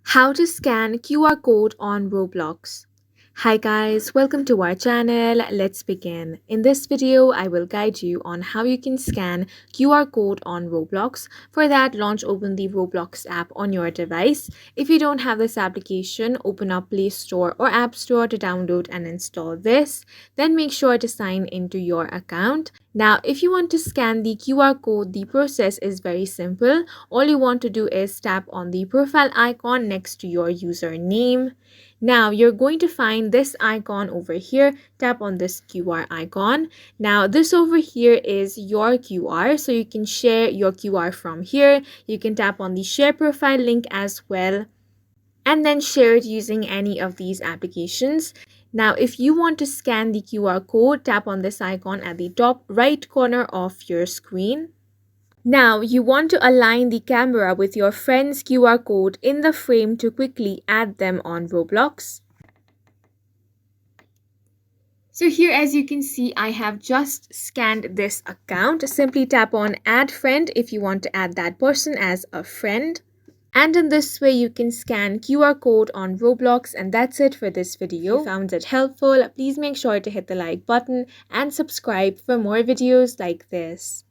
How to scan QR code on Roblox. Hi guys, welcome to our channel. Let's begin. In this video, I will guide you on how you can scan QR code on Roblox. For that, open the Roblox app on your device. If you don't have this application, open up Play Store or App Store to download and install this. Then make sure to sign into your account. Now, if you want to scan the QR code, the process is very simple. All you want to do is tap on the profile icon next to your username. Now, you're going to find this icon over here. Tap on this QR icon. Now, this over here is your QR, so you can share your QR from here. You can tap on the share profile link as well, and then share it using any of these applications. Now, if you want to scan the QR code, tap on this icon at the top right corner of your screen. Now, you want to align the camera with your friend's QR code in the frame to quickly add them on Roblox. So here, as you can see, I have just scanned this account. Simply tap on Add Friend if you want to add that person as a friend. And in this way, you can scan QR code on Roblox. And that's it for this video. If you found it helpful, please make sure to hit the like button and subscribe for more videos like this.